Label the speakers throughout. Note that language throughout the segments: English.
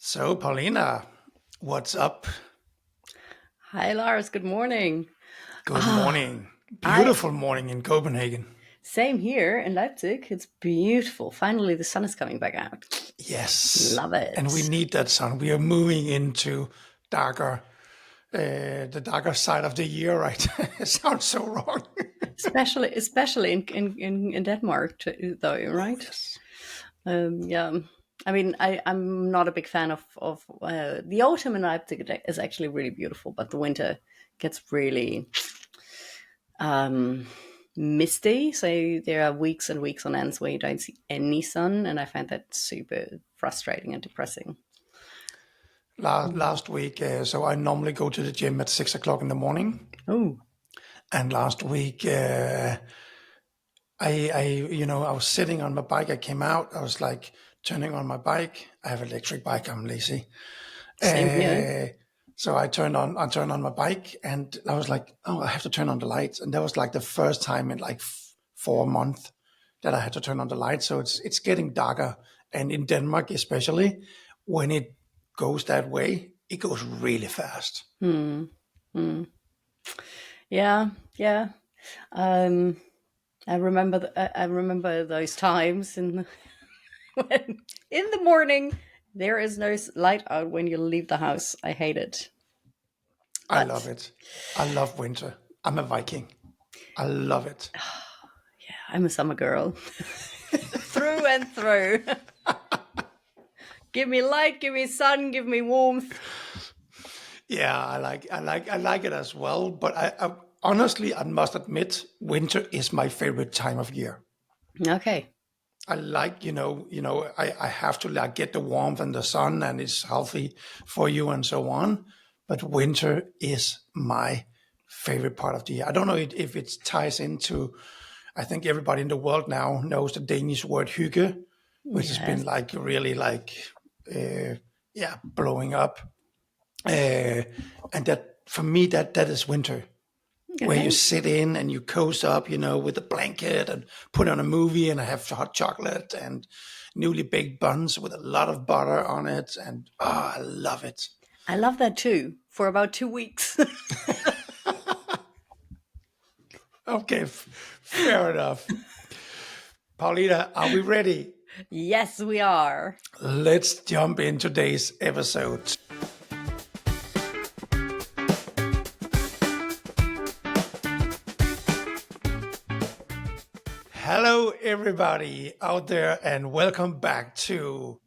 Speaker 1: So, Paulina, what's up?
Speaker 2: Hi, Lars. Good morning.
Speaker 1: Good
Speaker 2: Ah,
Speaker 1: morning.
Speaker 2: I
Speaker 1: Beautiful morning in Copenhagen.
Speaker 2: Same here in Leipzig. It's beautiful. Finally, the sun is coming back out.
Speaker 1: Yes,
Speaker 2: Love
Speaker 1: and we
Speaker 2: it.
Speaker 1: need that sun. We are moving into darker, the darker side of the year, right? It sounds so wrong.
Speaker 2: Especially in Denmark, though,
Speaker 1: Oh,
Speaker 2: right?
Speaker 1: yes.
Speaker 2: Yeah. I mean, I'm not a big fan of the autumn in Leipzig is actually really beautiful, but the winter gets really um, misty. So there are weeks and weeks on ends where you don't see any sun, and I find that super frustrating and depressing.
Speaker 1: Last week, so I normally go to the gym at 6 o'clock in the morning.
Speaker 2: Oh,
Speaker 1: And last week, I was sitting on my bike. I came out. I was like turning on my bike. I have an electric bike. I'm lazy.
Speaker 2: same here.
Speaker 1: Uh, so I turned on my bike, and I was like, oh, I have to turn on the lights. And that was like the first time in like 4 months that I had to turn on the lights. So it's getting darker, and in Denmark especially, when it goes that way, it goes really fast.
Speaker 2: Hmm. Hmm. Yeah, yeah. Um, I remember those times when in the morning there is no light out when you leave the house. I hate it,
Speaker 1: I love
Speaker 2: but
Speaker 1: it. I love winter. I'm a Viking. I love it.
Speaker 2: I'm a summer girl through and through. Give me light, give me sun, give me warmth.
Speaker 1: Yeah, I like it as well. But I honestly, I must admit, winter is my favorite time of year.
Speaker 2: Okay.
Speaker 1: I like, I have to like get the warmth and the sun, and it's healthy for you and so on. But winter is my favorite part of the year. I don't know if it ties into, I think everybody in the world now knows the Danish word hygge, which has been
Speaker 2: Yes.
Speaker 1: like really like, yeah, blowing up. Uh, and that for me, that is winter, where you
Speaker 2: Okay.
Speaker 1: sit in and you cozy up, with a blanket and put on a movie and have hot chocolate and newly baked buns with a lot of butter on it. And I love it.
Speaker 2: I love that too. For about 2 weeks.
Speaker 1: Okay, fair enough. Paulina, are we ready?
Speaker 2: Yes, we are.
Speaker 1: Let's jump in today's episode. Hello, everybody out there, and welcome back to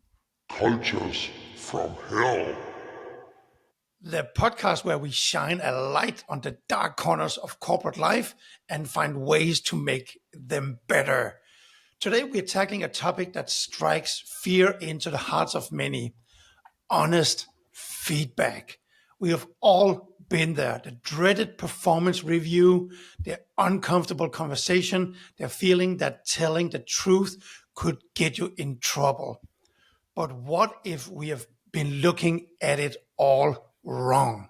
Speaker 3: Cultures from Hell.
Speaker 1: the podcast where we shine a light on the dark corners of corporate life and find ways to make them better. Today, we're tackling a topic that strikes fear into the hearts of many: honest feedback. We have all been there: the dreaded performance review, the uncomfortable conversation, the feeling that telling the truth could get you in trouble. But what if we have been looking at it all wrong?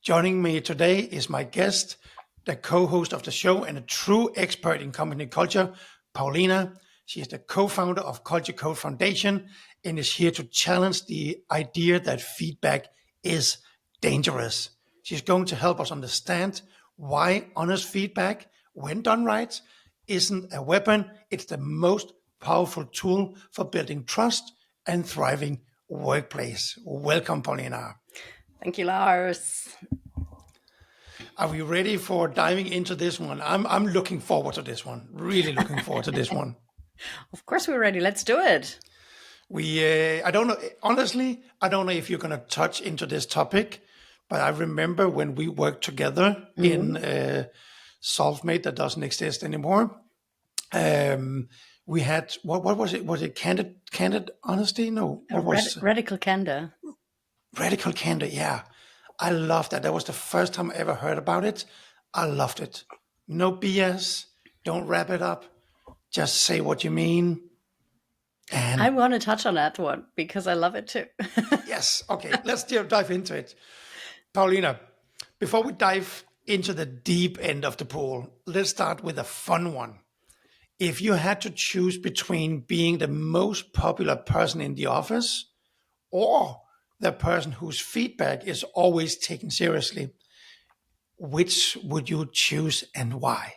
Speaker 1: Joining me today is my guest, the co-host of the show and a true expert in company culture, Paulina. She is the co-founder of Culture Code Foundation and is here to challenge the idea that feedback is dangerous. She's going to help us understand why honest feedback, when done right, isn't a weapon. It's the most powerful tool for building trust and thriving workplace. Welcome, Paulina.
Speaker 2: Thank you, Lars.
Speaker 1: Are we ready for diving into this one? I'm looking forward to this one. Really looking forward to this one.
Speaker 2: Of course, we're ready. Let's do it.
Speaker 1: I don't know. Honestly, I don't know if you're going to touch into this topic, but I remember when we worked together in
Speaker 2: Mhm.
Speaker 1: Solvemate that doesn't exist anymore. Um, we had what was it? Was it candid honesty? No, what was
Speaker 2: Radical candor.
Speaker 1: radical candor? Yeah, I loved that. That was the first time I ever heard about it. I loved it. No BS. Don't wrap it up. Just say what you mean.
Speaker 2: I
Speaker 1: And
Speaker 2: want to touch on that one because I love it too.
Speaker 1: yes, okay, let's dive into it. Paulina, before we dive into the deep end of the pool, let's start with a fun one. If you had to choose between being the most popular person in the office or the person whose feedback is always taken seriously? Which would you choose and why?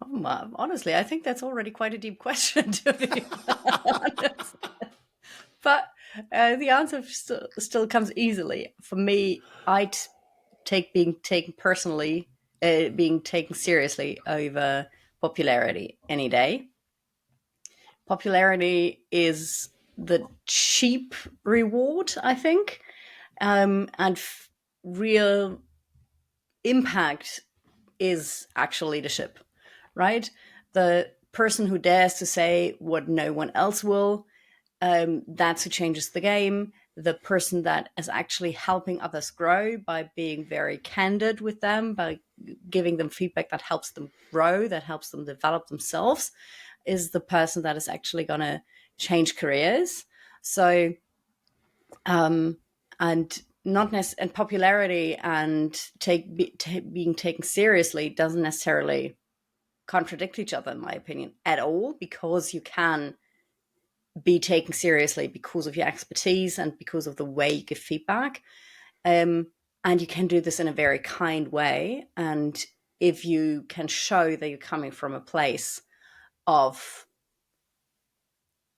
Speaker 2: Honestly, I think that's already quite a deep question, to be honest. But the answer still comes easily. For me, I'd take being taken personally, being taken seriously over popularity any day. Popularity is the cheap reward, I think, and real impact is actual leadership, right? The person who dares to say what no one else will, that's who changes the game. The person that is actually helping others grow by being very candid with them, by giving them feedback that helps them grow, that helps them develop themselves, is the person that is actually going to change careers. So, and and popularity and being taken seriously doesn't necessarily contradict each other, in my opinion, at all, because you can be taken seriously because of your expertise and because of the way you give feedback. And you can do this in a very kind way. And if you can show that you're coming from a place of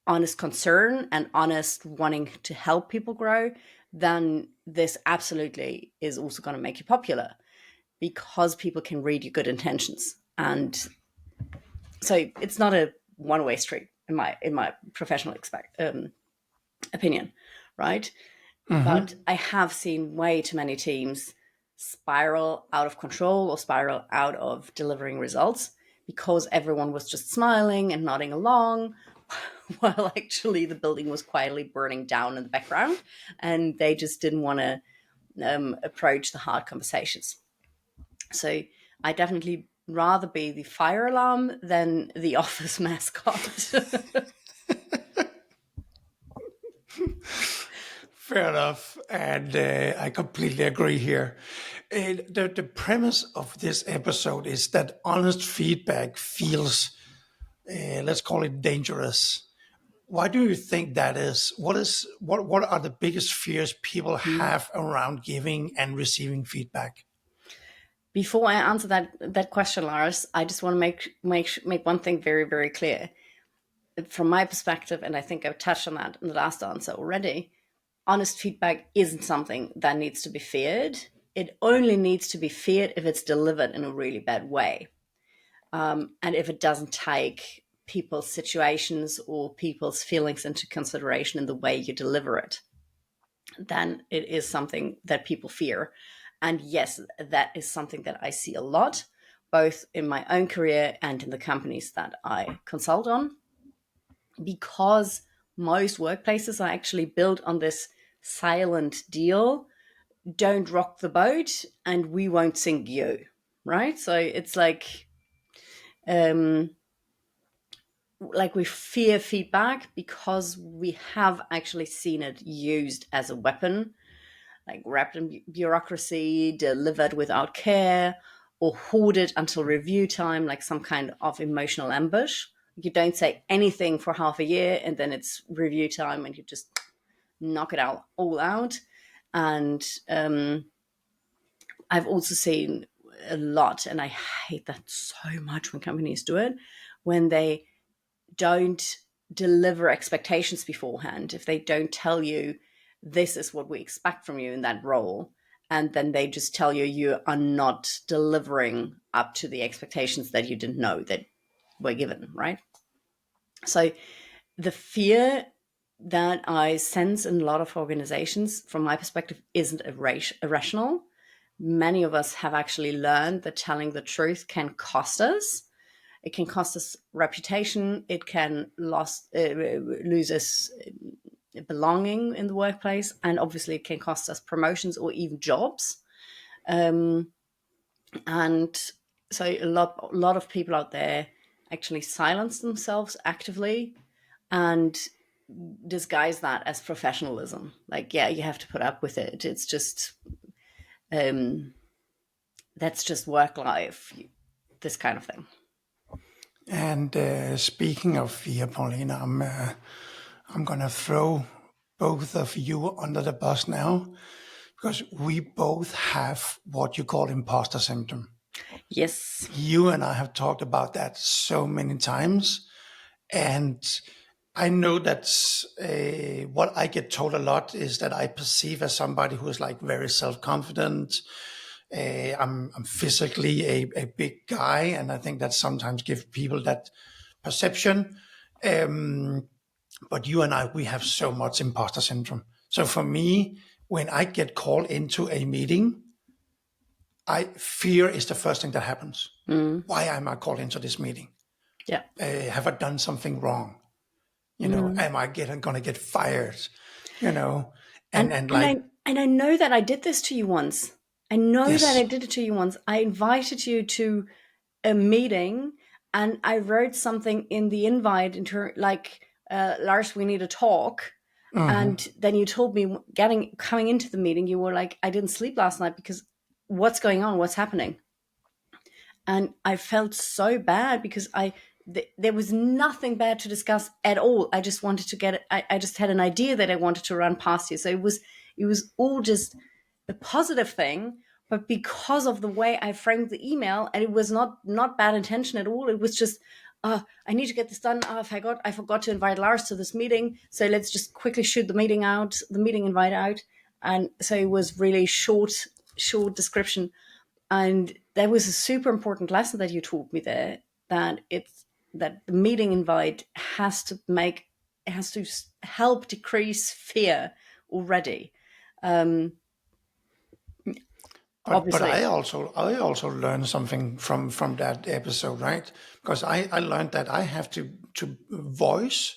Speaker 2: honest concern and honest wanting to help people grow, then this absolutely is also going to make you popular, because people can read your good intentions. And so it's not a one-way street in my professional opinion, right? But I have seen way too many teams spiral out of control or spiral out of delivering results because everyone was just smiling and nodding along while actually the building was quietly burning down in the background, and they just didn't want to approach the hard conversations. So I definitely rather be the fire alarm than the office mascot.
Speaker 1: Fair enough, and I completely agree here. The premise of this episode is that honest feedback feels, let's call it, dangerous. Why do you think that is? What are the biggest fears people have around giving and receiving feedback?
Speaker 2: Before I answer that question, Lars, I just want to make one thing very, very clear. From my perspective, and I think I've touched on that in the last answer already, honest feedback isn't something that needs to be feared. It only needs to be feared if it's delivered in a really bad way. And if it doesn't take people's situations or people's feelings into consideration in the way you deliver it, then it is something that people fear. And yes, that is something that I see a lot, both in my own career and in the companies that I consult on, because most workplaces are actually built on this silent deal: don't rock the boat and we won't sink you, right? So it's like we fear feedback because we have actually seen it used as a weapon, like wrapped in bureaucracy, delivered without care, or hoarded until review time, like some kind of emotional ambush. You don't say anything for half a year and then it's review time and you just knock it out all out. And I've also seen a lot, and I hate that so much when companies do it, when they don't deliver expectations beforehand. If they don't tell you this is what we expect from you in that role, and then they just tell you you are not delivering up to the expectations that you didn't know that were given, right? So the fear that I sense in a lot of organizations, from my perspective, isn't irrational. Many of us have actually learned that telling the truth can cost us. It can cost us reputation. It can lose us belonging in the workplace, and obviously it can cost us promotions or even jobs. And so a lot of people out there actually silence themselves actively and disguise that as professionalism. Like, yeah, you have to put up with it. It's just that's just work life, this kind of thing.
Speaker 1: And speaking of fear, Paulina, I'm gonna throw both of you under the bus now because we both have what you call imposter syndrome.
Speaker 2: Yes.
Speaker 1: You and I have talked about that so many times. And I know that's what I get told a lot is that I perceive as somebody who is like very self-confident. I'm physically a big guy, and I think that sometimes gives people that perception. But you and I, we have so much imposter syndrome. So for me, when I get called into a meeting, fear is the first thing that happens. Why am I called into this meeting?
Speaker 2: Yeah.
Speaker 1: Have I done something wrong? Am I going to get fired? And like,
Speaker 2: I know that I did this to you once. I know that
Speaker 1: yes,
Speaker 2: I did it to you once. I invited you to a meeting, and I wrote something in the invite Lars, we need to talk. And then you told me coming into the meeting, you were like, I didn't sleep last night because what's going on? What's happening? And I felt so bad because there was nothing bad to discuss at all. I just wanted to get it. I just had an idea that I wanted to run past you. So it was all just a positive thing, but because of the way I framed the email, and it was not bad intention at all. It was just, I need to get this done. I forgot to invite Lars to this meeting. So let's just quickly shoot the meeting invite out. And so it was really short description. And that was a super important lesson that you taught me there, that the meeting invite has to help decrease fear already.
Speaker 1: but
Speaker 2: Obviously.
Speaker 1: I also learned something from that episode, right? Because I learned that I have to voice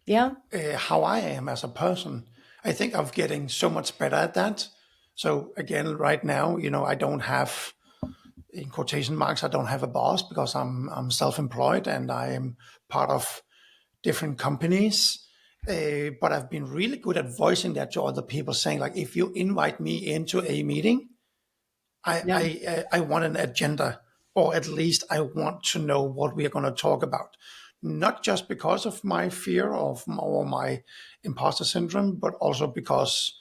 Speaker 2: Yeah.
Speaker 1: how I am as a person. I think I'm getting so much better at that. So again, right now, I don't have, in quotation marks, I don't have a boss because I'm self-employed and I am part of different companies. But I've been really good at voicing that to other people, saying like, if you invite me into a meeting,
Speaker 2: Yeah.
Speaker 1: I want an agenda, or at least I want to know what we are going to talk about. Not just because of my fear or my imposter syndrome, but also because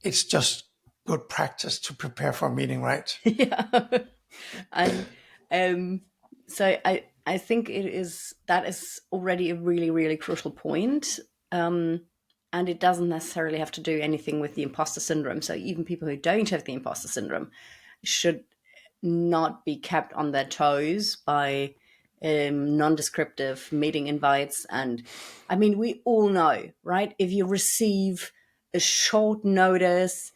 Speaker 1: it's just good practice to prepare for a meeting, right?
Speaker 2: Yeah. And so I think that is already a really, really crucial point. And it doesn't necessarily have to do anything with the imposter syndrome. So even people who don't have the imposter syndrome should not be kept on their toes by non-descriptive meeting invites. And I mean, we all know, right? If you receive a short notice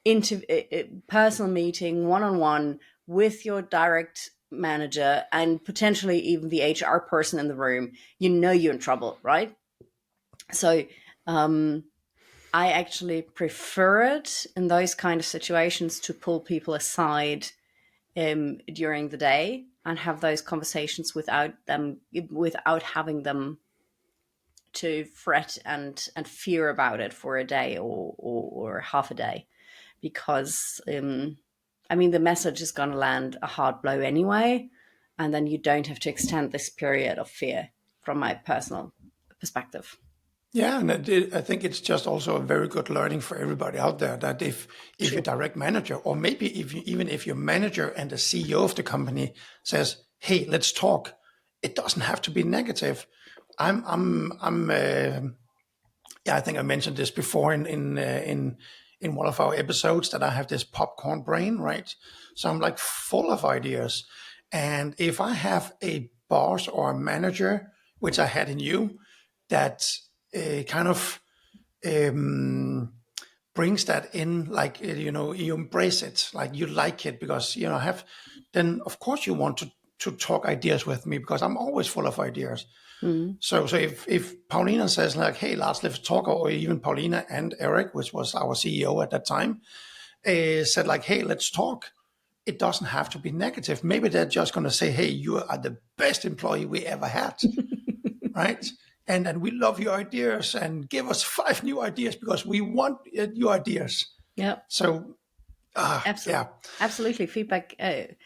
Speaker 2: into a personal meeting one-on-one with your direct manager and potentially even the HR person in the room, you're in trouble, right? So I actually prefer it in those kind of situations to pull people aside during the day and have those conversations without having them to fret and fear about it for a day or half a day, because I mean the message is going to land a hard blow anyway, and then you don't have to extend this period of fear, from my personal perspective.
Speaker 1: Yeah, and I think it's just also a very good learning for everybody out there that if your
Speaker 2: Sure.
Speaker 1: direct manager, or maybe even if your manager and the CEO of the company says, "Hey, let's talk," it doesn't have to be negative. I'm yeah, I think I mentioned this before in one of our episodes that I have this popcorn brain, right? So I'm like full of ideas, and if I have a boss or a manager, which I had in you, that kind of brings that in, like you embrace it, like you like it because have, then of course you want to talk ideas with me because I'm always full of ideas.
Speaker 2: Mm.
Speaker 1: So if Paulina says like, "Hey, Lars, let's talk," or even Paulina and Eric, which was our CEO at that time, said like, "Hey, let's talk," it doesn't have to be negative. Maybe they're just going to say, "Hey, you are the best employee we ever had," right? And we love your ideas and give us 5 new ideas because we want your ideas.
Speaker 2: Yeah.
Speaker 1: So,
Speaker 2: Absolutely.
Speaker 1: yeah,
Speaker 2: Absolutely. Feedback. I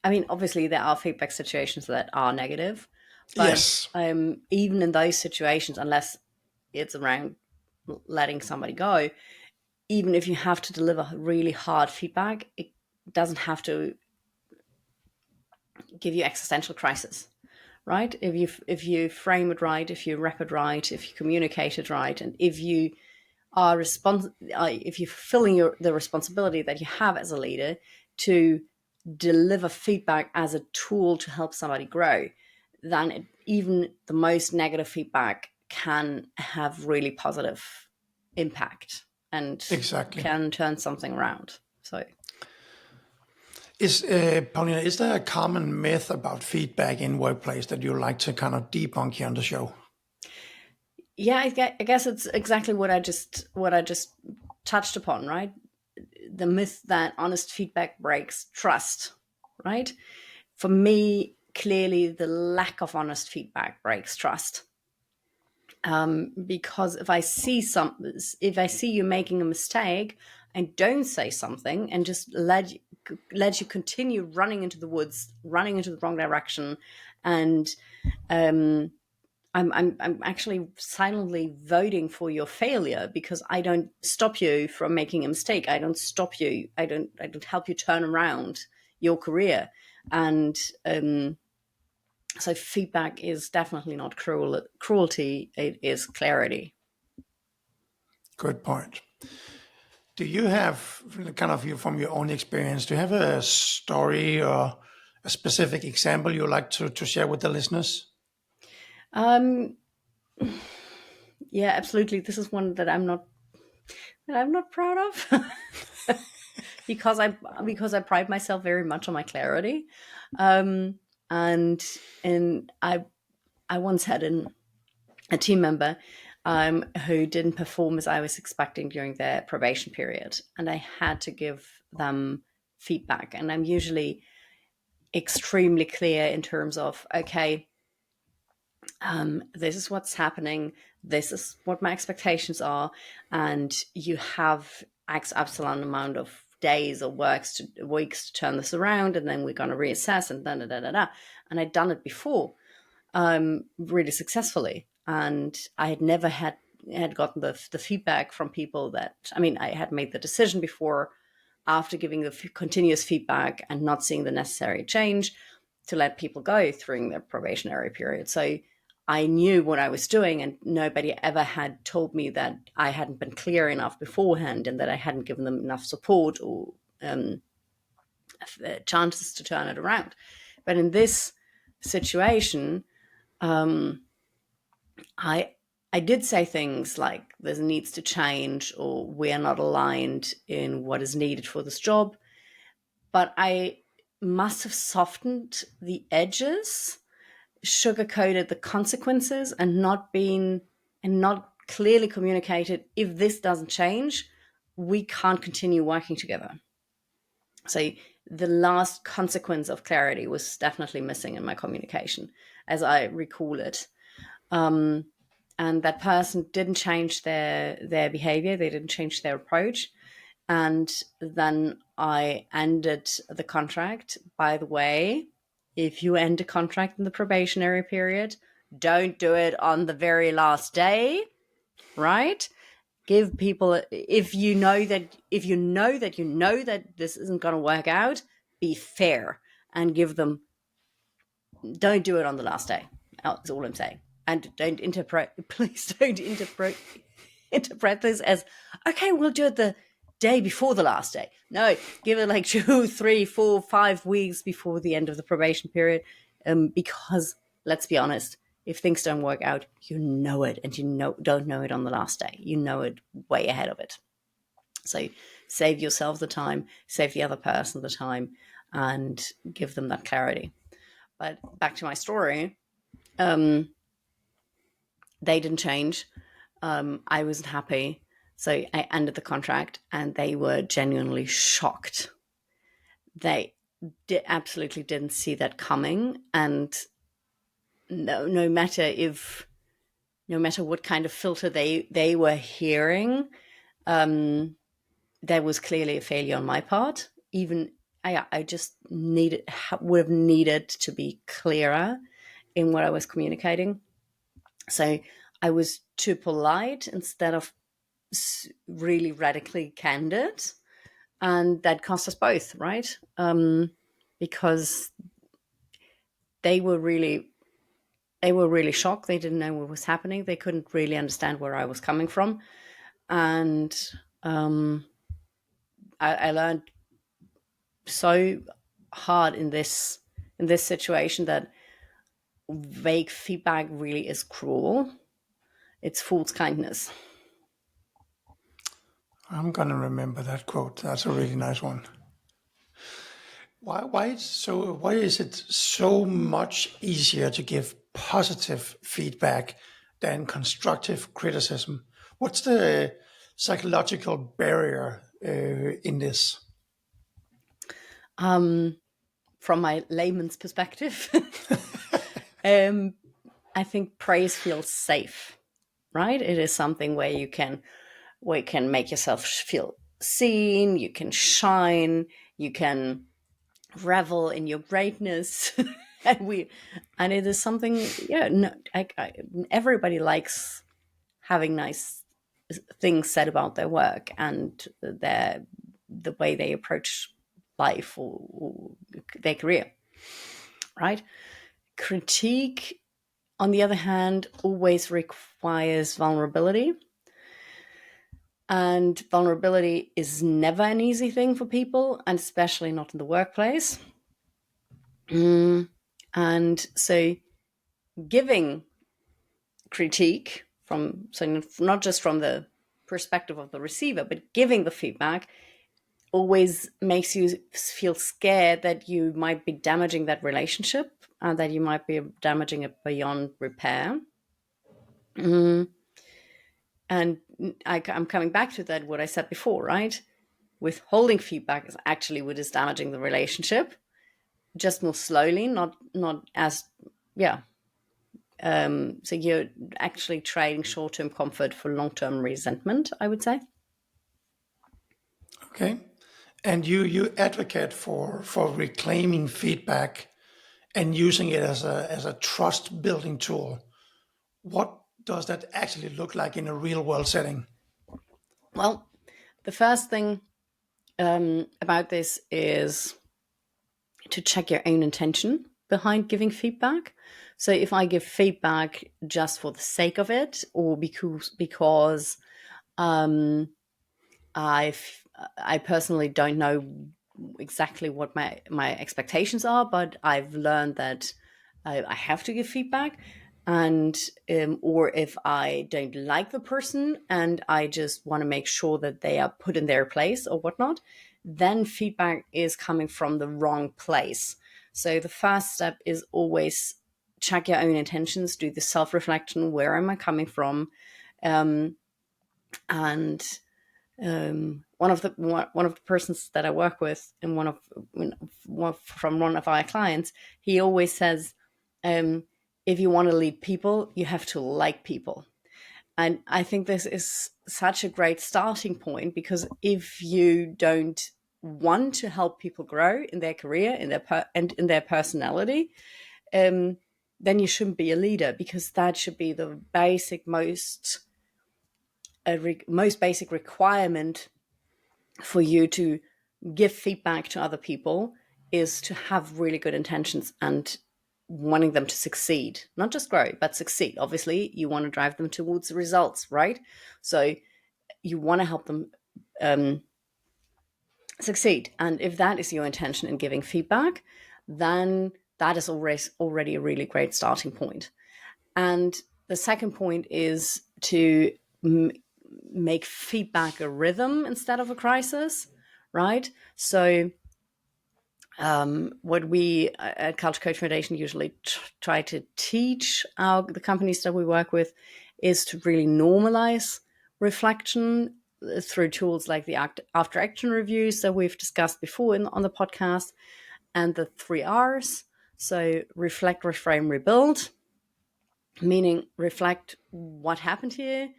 Speaker 2: mean, obviously, there are feedback situations that are negative, but
Speaker 1: yes,
Speaker 2: even in those situations, unless it's around letting somebody go, even if you have to deliver really hard feedback, it doesn't have to give you existential crisis, right? If you frame it right, if you wrap it right, if you communicate it right, and if you are if you're fulfilling the responsibility that you have as a leader to deliver feedback as a tool to help somebody grow, then even the most negative feedback can have really positive impact and
Speaker 1: Exactly.
Speaker 2: can turn something around. So
Speaker 1: Paulina, is there a common myth about feedback in workplace that you like to kind of debunk here on the show?
Speaker 2: yeah, I guess it's exactly what I just touched upon, right? The myth that honest feedback breaks trust, right? For me, clearly the lack of honest feedback breaks trust. Because if I see you making a mistake and don't say something and just let you continue running into the woods, running into the wrong direction, and I'm actually silently voting for your failure because I don't stop you from making a mistake. I don't stop you. I don't help you turn around your career. And so feedback is definitely not cruelty. It is clarity.
Speaker 1: Good point. Do you have kind of from your own experience, do you have a story or a specific example you would like to share with the listeners?
Speaker 2: Um, yeah, absolutely. This is one that I'm not proud of because I pride myself very much on my clarity. Um, and I once had a team member who didn't perform as I was expecting during their probation period, and I had to give them feedback. And I'm usually extremely clear in terms of, okay, this is what's happening, this is what my expectations are, and you have X epsilon amount of days or weeks to turn this around, and then we're going to reassess and da da da da da. And I'd done it before, really successfully, and I had never had gotten the feedback from people that, I mean, I had made the decision before, after giving the continuous feedback and not seeing the necessary change, to let people go during their probationary period. So I knew what I was doing, and nobody ever had told me that I hadn't been clear enough beforehand and that I hadn't given them enough support or chances to turn it around. But in this situation, I did say things like there needs to change or we are not aligned in what is needed for this job. But I must have softened the edges, sugarcoated the consequences, and not clearly communicated, if this doesn't change, we can't continue working together. So the last consequence of clarity was definitely missing in my communication, as I recall it. And that person didn't change their behavior, they didn't change their approach. And then I ended the contract. By the way, if you end a contract in the probationary period, don't do it on the very last day, right? Give people, if you know that this isn't going to work out, be fair and give them, don't do it on the last day. That's all I'm saying. And please don't interpret this as, okay, we'll do it the day before the last day. No, give it like 2, 3, 4, 5 weeks before the end of the probation period. Because let's be honest, if things don't work out, you know it, and don't know it on the last day. You know it way ahead of it. So save yourself the time, save the other person the time, and give them that clarity. But back to my story, they didn't change. I wasn't happy. So I ended the contract, and they were genuinely shocked. They absolutely didn't see that coming. And no matter what kind of filter they were hearing, there was clearly a failure on my part. Even I just would have needed to be clearer in what I was communicating. So I was too polite instead of really radically candid, and that cost us both, right? Because they were really shocked. They didn't know what was happening. They couldn't really understand where I was coming from, and I learned so hard in this situation that vague feedback really is cruel. It's false kindness.
Speaker 1: I'm gonna remember that quote. That's a really nice one. Why is it so much easier to give positive feedback than constructive criticism? What's the psychological barrier in this?
Speaker 2: From my layman's perspective, I think praise feels safe, right? It is something where you can make yourself feel seen, you can shine, you can revel in your greatness. And it is something, everybody likes having nice things said about their work and the way they approach life or their career, right? Critique, on the other hand, always requires vulnerability. And vulnerability is never an easy thing for people, and especially not in the workplace. And so giving critique not just from the perspective of the receiver, but giving the feedback always makes you feel scared that you might be damaging that relationship and that you might be damaging it beyond repair. And I'm coming back to that, what I said before, right? Withholding feedback is actually what is damaging the relationship, just more slowly, not as, yeah. So you're actually trading short-term comfort for long-term resentment, I would say.
Speaker 1: Okay. And you advocate for reclaiming feedback and using it as a trust building tool. What does that actually look like in a real world setting?
Speaker 2: Well, the first thing about this is to check your own intention behind giving feedback. So if I give feedback just for the sake of it, or because I personally don't know exactly what my expectations are, but I've learned that I have to give feedback, and or if I don't like the person and I just want to make sure that they are put in their place or whatnot, then feedback is coming from the wrong place. So the first step is always check your own intentions, do the self-reflection. Where am I coming from? And one of the persons that I work with, and from one of our clients, he always says, if you want to lead people, you have to like people. And I think this is such a great starting point, because if you don't want to help people grow in their career, and in their personality, then you shouldn't be a leader, because that should be the most basic requirement for you to give feedback to other people, is to have really good intentions and wanting them to succeed, not just grow, but succeed. Obviously, you want to drive them towards the results, right? So you want to help them succeed. And if that is your intention in giving feedback, then that is already a really great starting point. And the second point is to make feedback a rhythm instead of a crisis, right? So what we at Culture Coach Foundation usually try to teach the companies that we work with is to really normalize reflection through tools like the after action reviews that we've discussed before on the podcast, and the 3 R's. So reflect, reframe, rebuild, meaning reflect what happened here,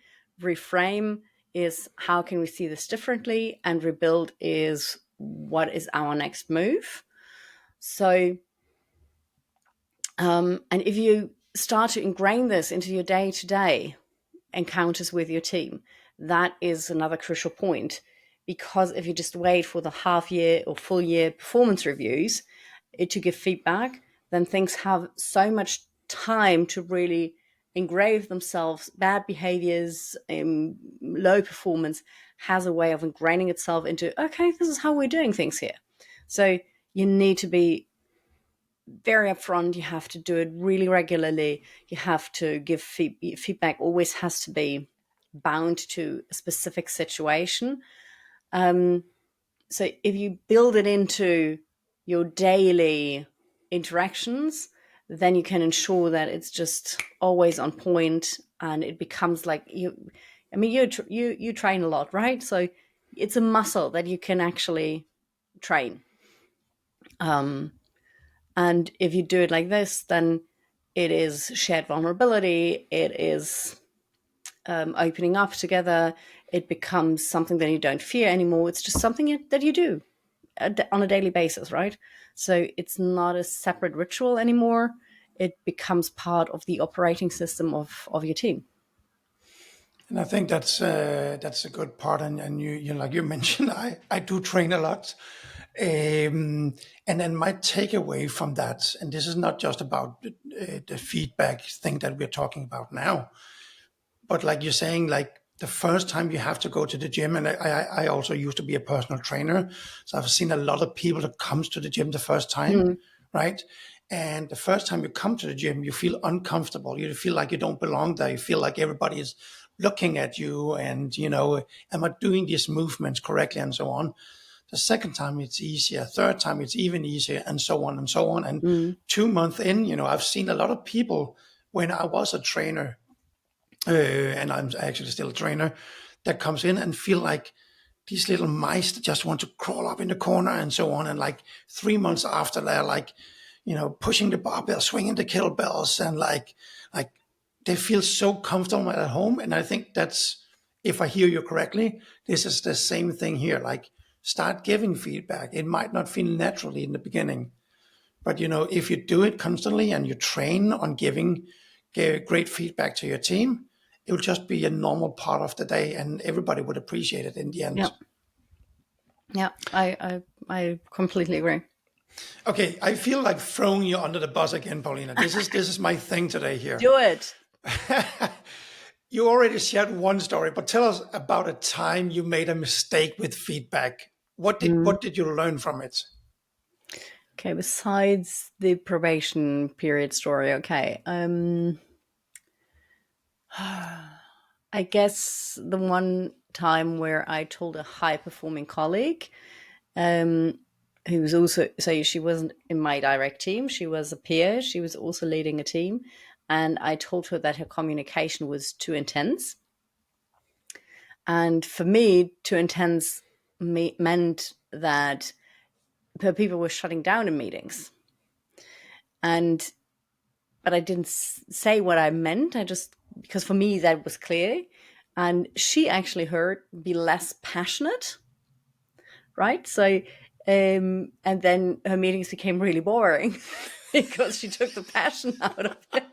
Speaker 2: reframe is how can we see this differently, and rebuild is what is our next move. So, and if you start to ingrain this into your day-to-day encounters with your team, that is another crucial point, because if you just wait for the half year or full year performance reviews to give feedback, then things have so much time to really engrave themselves. Bad behaviors, low performance has a way of ingraining itself into, okay, this is how we're doing things here. So you need to be very upfront. You have to do it really regularly. You have to give feedback. Always has to be bound to a specific situation. So if you build it into your daily interactions, then you can ensure that it's just always on point, and it becomes like you. I mean, you train a lot, right? So it's a muscle that you can actually train. And if you do it like this, then it is shared vulnerability. It is opening up together. It becomes something that you don't fear anymore. It's just something that you do on a daily basis, right? So it's not a separate ritual anymore. It becomes part of the operating system of your team.
Speaker 1: And I think that's a good part. And you like you mentioned, I do train a lot. And then my takeaway from that, and this is not just about the feedback thing that we're talking about now, but like you're saying, like the first time you have to go to the gym, and I also used to be a personal trainer, so I've seen a lot of people that comes to the gym the first time, right? And the first time you come to the gym, you feel uncomfortable. You feel like you don't belong there. You feel like everybody is looking at you, and am I doing these movements correctly, and so on. The second time it's easier. Third time it's even easier, and so on and so on. And 2 months in, I've seen a lot of people when I was a trainer, and I'm actually still a trainer, that comes in and feel like these little mice that just want to crawl up in the corner and so on. And like 3 months after, they're like, pushing the barbell, swinging the kettlebells, and like they feel so comfortable at home. And I think that's, if I hear you correctly, this is the same thing here. Like, start giving feedback. It might not feel naturally in the beginning, but if you do it constantly and you train on giving great feedback to your team, it will just be a normal part of the day, and everybody would appreciate it in the end.
Speaker 2: Yeah, I completely agree.
Speaker 1: Okay, I feel like throwing you under the bus again, Paulina. This is my thing today here.
Speaker 2: Do it.
Speaker 1: You already shared one story, but tell us about a time you made a mistake with feedback. What did you learn from it?
Speaker 2: Okay, besides the probation period story, okay. I guess the one time where I told a high performing colleague, who was also, so she wasn't in my direct team, she was a peer, she was also leading a team, and I told her that her communication was too intense. And for me, too intense meant that people were shutting down in meetings. But I didn't say what I meant. Because for me that was clear. And she actually heard be less passionate, right? So, and then her meetings became really boring because she took the passion out of it.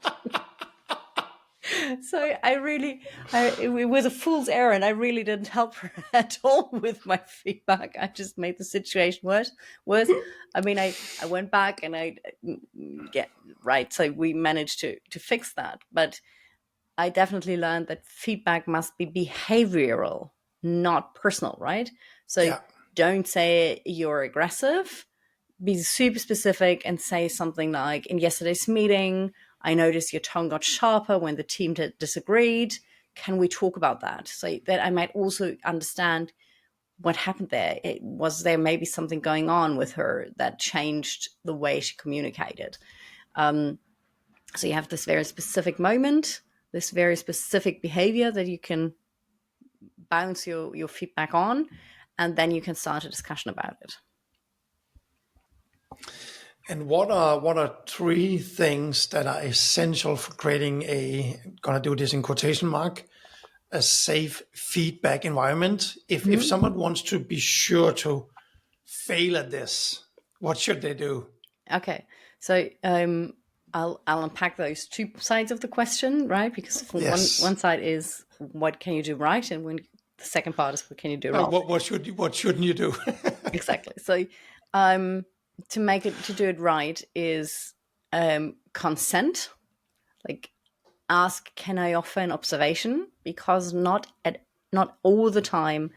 Speaker 2: So it was a fool's errand. I really didn't help her at all with my feedback. I just made the situation worse. I mean, I went back and right. So we managed to fix that. But I definitely learned that feedback must be behavioral, not personal, right? So Don't say you're aggressive. Be super specific and say something like, in yesterday's meeting, I noticed your tone got sharper when the team disagreed. Can we talk about that? So that I might also understand what happened there. Was there maybe something going on with her that changed the way she communicated? So you have this very specific moment, this very specific behavior that you can bounce your feedback on, and then you can start a discussion about it.
Speaker 1: And what are 3 things that are essential for creating gonna do this in quotation mark, a safe feedback environment? If someone wants to be sure to fail at this, what should they do?
Speaker 2: Okay, so I'll unpack those 2 sides of the question, right? Because for one side is what can you do right, and The second part is what can you do
Speaker 1: Like
Speaker 2: wrong?
Speaker 1: what shouldn't you do?
Speaker 2: Exactly. So to do it right is consent. Like ask, can I offer an observation? Because not all the time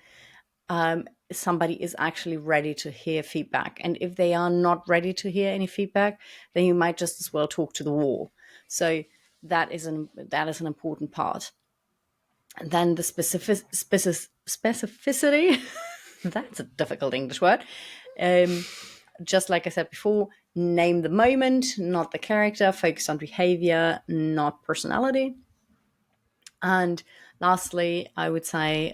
Speaker 2: somebody is actually ready to hear feedback. And if they are not ready to hear any feedback, then you might just as well talk to the wall. So that is an important part. And then the specificity, that's a difficult English word. Just like I said before, name the moment, not the character, focus on behavior, not personality. And lastly, I would say,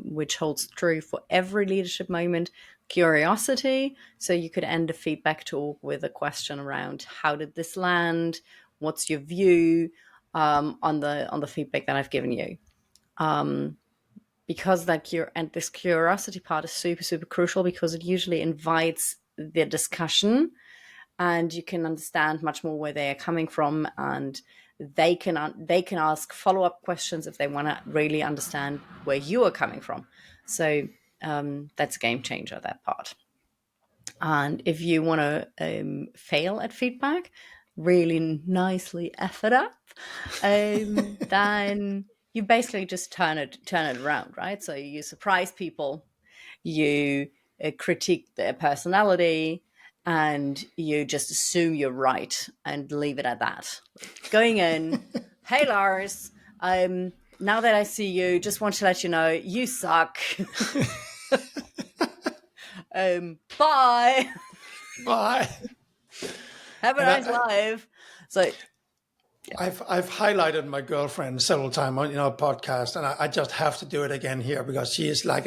Speaker 2: which holds true for every leadership moment, curiosity. So you could end a feedback talk with a question around how did this land? What's your view on the feedback that I've given you? Because this curiosity part is super, super crucial because it usually invites the discussion and you can understand much more where they are coming from, and they can ask follow-up questions if they want to really understand where you are coming from. So that's a game changer, that part. And if you want to fail at feedback, really nicely F it up, then you basically just turn it around, right? So you surprise people, you critique their personality, and you just assume you're right and leave it at that. Like going in, hey Lars, now that I see you, just want to let you know you suck. Bye.
Speaker 1: Bye.
Speaker 2: Have a nice life. So
Speaker 1: I've highlighted my girlfriend several times on our podcast, and I just have to do it again here because she is like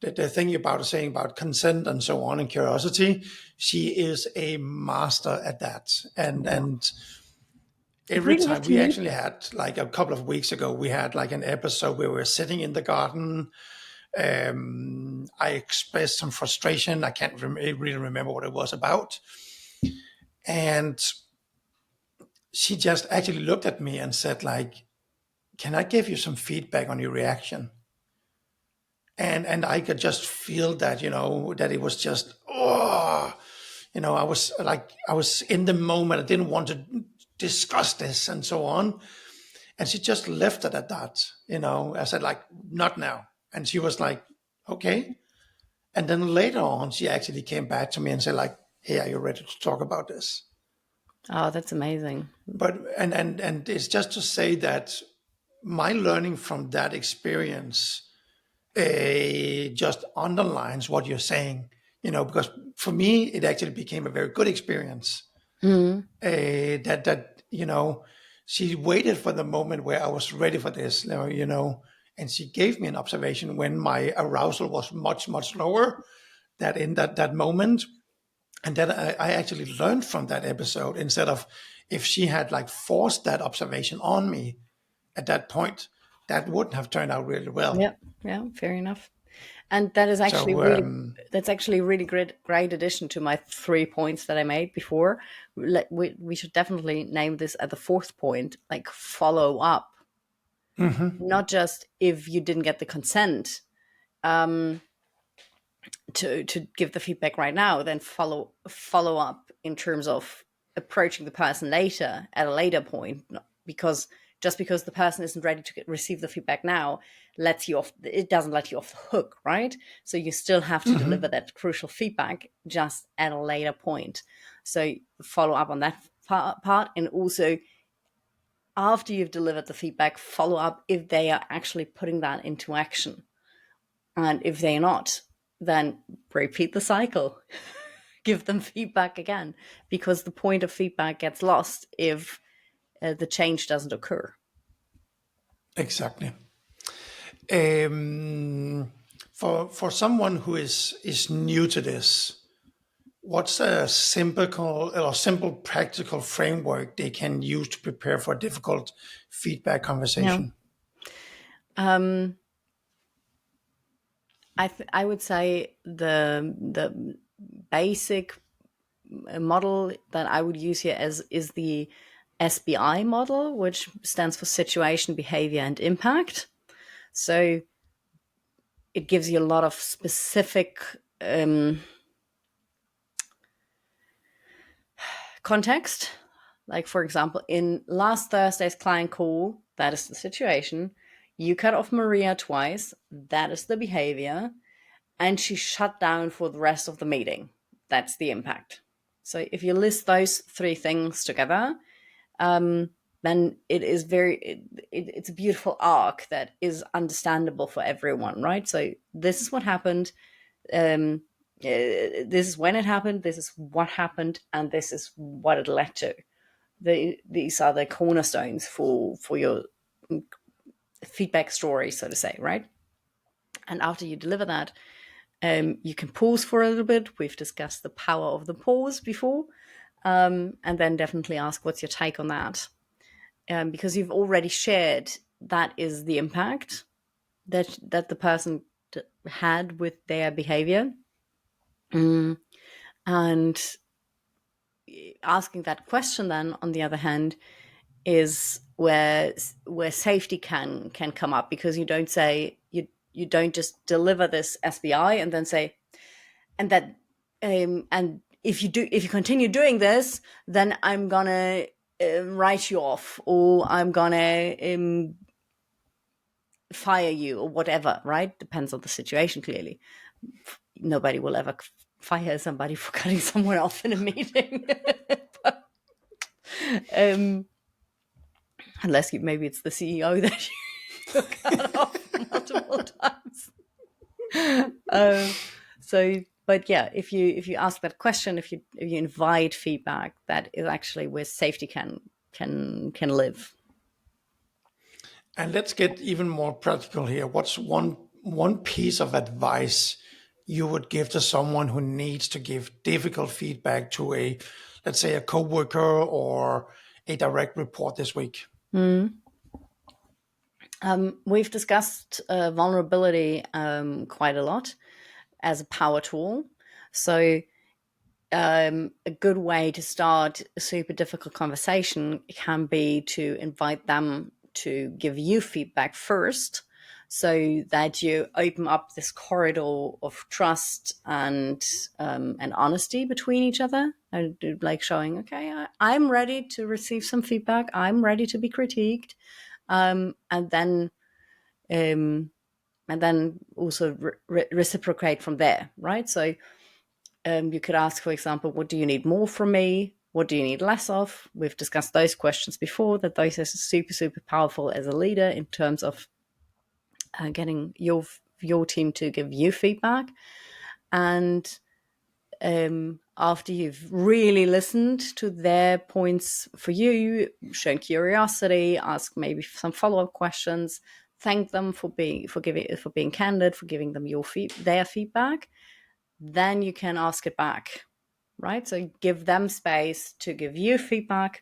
Speaker 1: the thing about saying about consent and so on and curiosity. She is a master at that, and every
Speaker 2: really
Speaker 1: time
Speaker 2: have to
Speaker 1: we
Speaker 2: meet.
Speaker 1: actually had like a couple of weeks ago, we had like an episode where we were sitting in the garden. I expressed some frustration. I can't really remember what it was about, and she just actually looked at me and said like, can I give you some feedback on your reaction? And I could just feel that, that it was just, I was in the moment. I didn't want to discuss this and so on. And she just left it at that. I said like, not now. And she was like, okay. And then later on, she actually came back to me and said like, hey, are you ready to talk about this?
Speaker 2: Oh, that's amazing.
Speaker 1: But and it's just to say that my learning from that experience just underlines what you're saying, because for me it actually became a very good experience. That she waited for the moment where I was ready for this, and she gave me an observation when my arousal was much lower. That in that moment, and that I actually learned from that episode instead of if she had like forced that observation on me at that point, that wouldn't have turned out really well.
Speaker 2: Yeah, fair enough. And that is actually
Speaker 1: So
Speaker 2: that's actually a really great addition to my 3 points that I made before. We should definitely name this at the fourth point, like follow up. Not just if you didn't get the consent to give the feedback right now, then follow up in terms of approaching the person later at a later point, because just because the person isn't ready to receive the feedback now it doesn't let you off the hook, right? So you still have to deliver that crucial feedback just at a later point. So follow up on that part, and also after you've delivered the feedback, follow up if they are actually putting that into action. And if they're not, then repeat the cycle. Give them feedback again, because the point of feedback gets lost if the change doesn't occur.
Speaker 1: exactly. For someone who is new to this, what's a simple practical framework they can use to prepare for a difficult feedback
Speaker 2: Yeah.
Speaker 1: conversation?
Speaker 2: I would say the basic model that I would use here is the SBI model, which stands for situation, behavior, and impact. So it gives you a lot of specific context. Like, for example, in last Thursday's client call, that is the situation. You cut off Maria twice. That is the behavior. And she shut down for the rest of the meeting. That's the impact. So if you list those three things together, then it is it's a beautiful arc that is understandable for everyone, right? So this is what happened. This is when it happened. This is what happened, and this is what it led to. These are the cornerstones for your feedback story, so to say, right? And after you deliver that, you can pause for a little bit. We've discussed the power of the pause before, and then definitely ask, what's your take on that? Because you've already shared that is the impact that the person had with their behavior. And asking that question then, on the other hand, is where safety can come up, because you don't say, you don't just deliver this SBI and then say, and that and if you continue doing this, then I'm gonna write you off, or I'm gonna fire you, or whatever, right? Depends on the situation, clearly. Nobody will ever fire somebody for cutting someone off in a meeting. But, unless maybe it's the CEO that you cut off multiple times. But yeah, if you ask that question, if you invite feedback, that is actually where safety can live.
Speaker 1: And let's get even more practical here. What's one piece of advice you would give to someone who needs to give difficult feedback to a, let's say, a coworker or a direct report this week?
Speaker 2: We've discussed vulnerability quite a lot as a power tool. So a good way to start a super difficult conversation can be to invite them to give you feedback first, so that you open up this corridor of trust and honesty between each other, and like showing, okay, I'm ready to receive some feedback, I'm ready to be critiqued, and then also reciprocate from there, right? So you could ask, for example, what do you need more from me? What do you need less of? We've discussed those questions before, that those are super, super powerful as a leader in terms of getting your team to give you feedback. And after you've really listened to their points for you, shown curiosity, ask maybe some follow-up questions, thank them for being candid, for giving them their feedback, then you can ask it back, right? So give them space to give you feedback,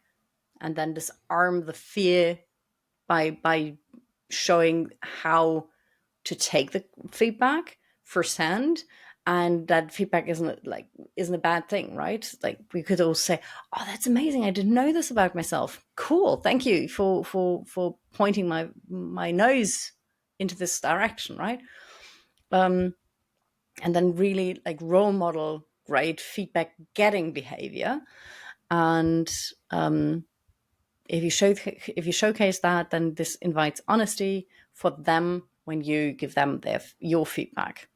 Speaker 2: and then disarm the fear by showing how to take the feedback firsthand, and that feedback isn't a bad thing, right? Like, we could all say, oh, that's amazing, I didn't know this about myself, cool, thank you for pointing my nose into this direction, right? And then really like role model great feedback getting behavior. And if you showcase that, then this invites honesty for them when you give them your feedback,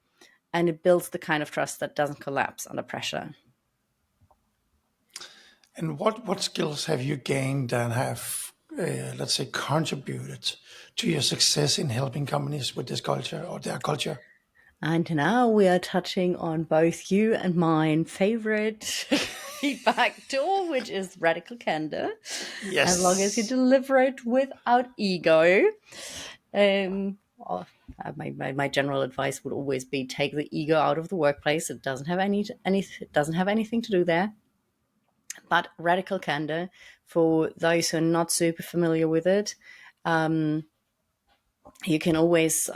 Speaker 2: and it builds the kind of trust that doesn't collapse under pressure.
Speaker 1: And what skills have you gained and have, let's say, contributed to your success in helping companies with this culture or their culture?
Speaker 2: And now we are touching on both you and mine favorite feedback tool, which is radical candor.
Speaker 1: Yes.
Speaker 2: As long as you deliver it without ego. My general advice would always be, take the ego out of the workplace. It doesn't have anything to do there. But radical candor, for those who are not super familiar with it, you can always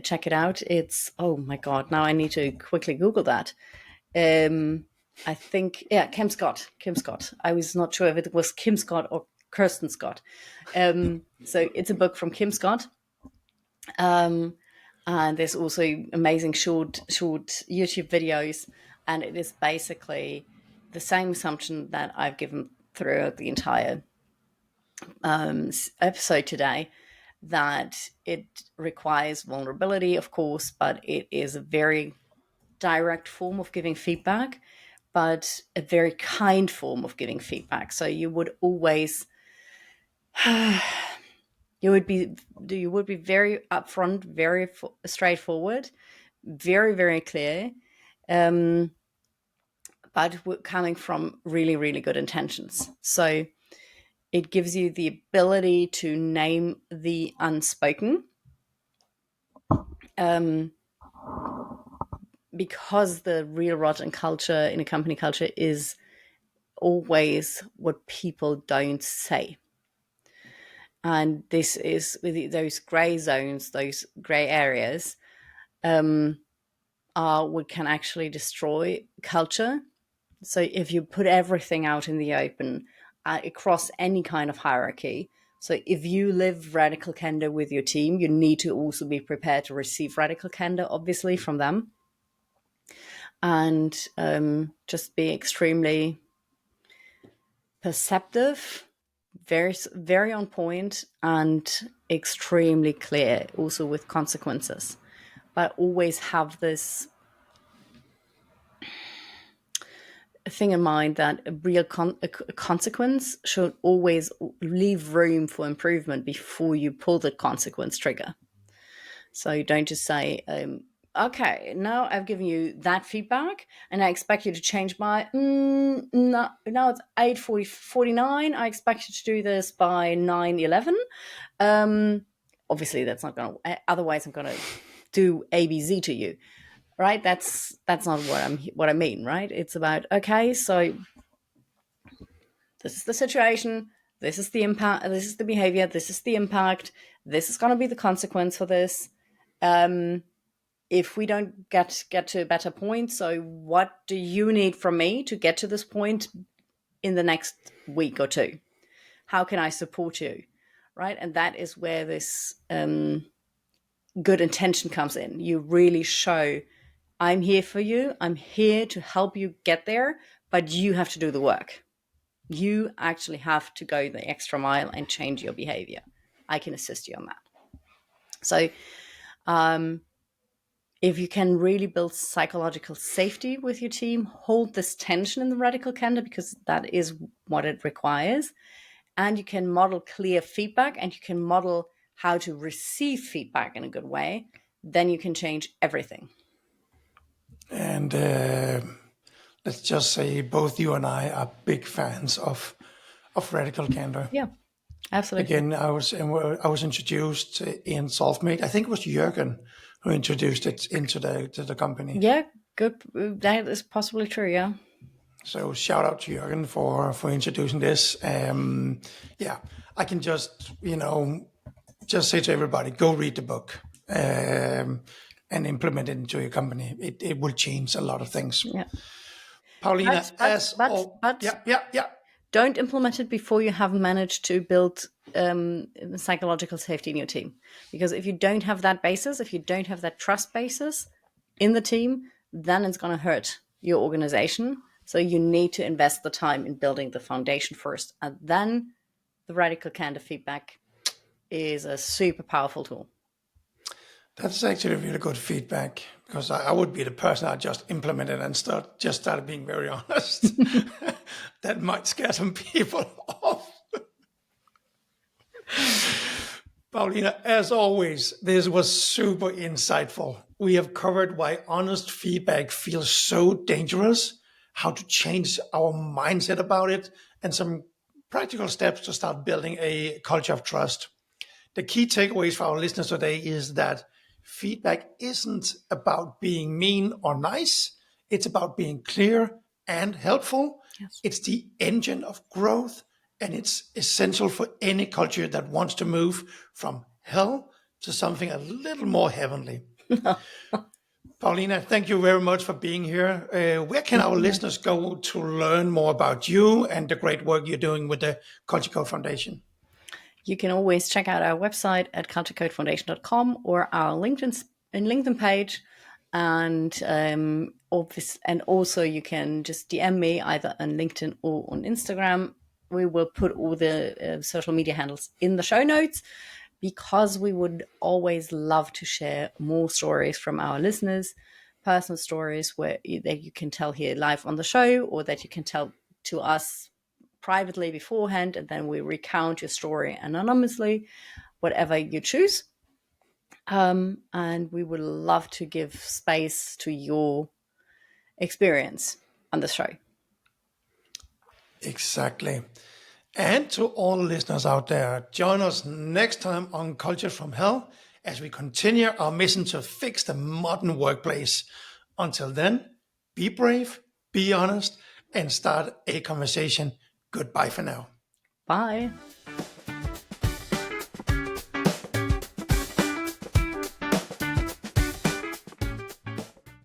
Speaker 2: check it out. It's, oh my God, now I need to quickly Google that. I think, yeah, Kim Scott. I was not sure if it was Kim Scott or Kirsten Scott. So it's a book from Kim Scott. And And there's also amazing short YouTube videos, and it is basically the same assumption that I've given throughout the entire episode today, that it requires vulnerability, of course, but it is a very direct form of giving feedback, but a very kind form of giving feedback. So you would always you would be very upfront, very straightforward, very, very clear, but coming from really, really good intentions. So it gives you the ability to name the unspoken, because the real rotten culture in a company culture is always what people don't say. And this is with those gray zones, those gray areas, are what can actually destroy culture. So if you put everything out in the open across any kind of hierarchy, so if you live radical candor with your team, you need to also be prepared to receive radical candor, obviously, from them. And just be extremely perceptive, very, very on point, and extremely clear, also with consequences. But always have this thing in mind that a real consequence should always leave room for improvement before you pull the consequence trigger. So you don't just say, okay, now I've given you that feedback and I expect you to change by, no, now it's 8:49. I expect you to do this by 9:11. Obviously that's not going to, otherwise I'm going to do ABC to you. Right? That's not what I mean, right? It's about, okay, so this is the situation, this is the impact, this is the behavior, this is the impact, this is going to be the consequence for this. If we don't get to a better point, so what do you need from me to get to this point in the next week or two? How can I support you? Right? And that is where this good intention comes in. You really show, I'm here for you. I'm here to help you get there, but you have to do the work. You actually have to go the extra mile and change your behavior. I can assist you on that. So if you can really build psychological safety with your team, hold this tension in the radical candor, because that is what it requires, and you can model clear feedback and you can model how to receive feedback in a good way, then you can change everything.
Speaker 1: And let's just say both you and I are big fans of radical candor.
Speaker 2: Yeah, absolutely.
Speaker 1: Again, I was introduced in Solvemate. I think it was Jürgen who introduced it into the company.
Speaker 2: Yeah, good. That is possibly true. Yeah.
Speaker 1: So shout out to Jürgen for introducing this. Yeah, I can just say to everybody, go read the book and implement it into your company. It will change a lot of things.
Speaker 2: Yeah.
Speaker 1: Paulina,
Speaker 2: but
Speaker 1: yeah.
Speaker 2: Don't implement it before you have managed to build psychological safety in your team. Because if you don't have that basis, if you don't have that trust basis in the team, then it's going to hurt your organization. So you need to invest the time in building the foundation first. And then the radical candor feedback is a super powerful tool.
Speaker 1: That's actually really good feedback, because I would be the person I just implemented and started being very honest. That might scare some people off. Paulina, as always, this was super insightful. We have covered why honest feedback feels so dangerous, how to change our mindset about it, and some practical steps to start building a culture of trust. The key takeaways for our listeners today is that feedback isn't about being mean or nice. It's about being clear and helpful.
Speaker 2: Yes.
Speaker 1: It's the engine of growth, and it's essential for any culture that wants to move from hell to something a little more heavenly. Paulina, thank you very much for being here. Where can our listeners go to learn more about you and the great work you're doing with the Culture Code Foundation?
Speaker 2: You can always check out our website at culturecodefoundation.com or our LinkedIn LinkedIn page, and and also you can just DM me either on LinkedIn or on Instagram. We will put all the social media handles in the show notes, because we would always love to share more stories from our listeners, personal stories that you can tell here live on the show, or that you can tell to us privately beforehand, and then we recount your story anonymously, whatever you choose. And we would love to give space to your experience on the show.
Speaker 1: Exactly. And to all listeners out there, join us next time on Culture from Hell as we continue our mission to fix the modern workplace. Until then, be brave, be honest, and start a conversation. Goodbye for now.
Speaker 2: Bye.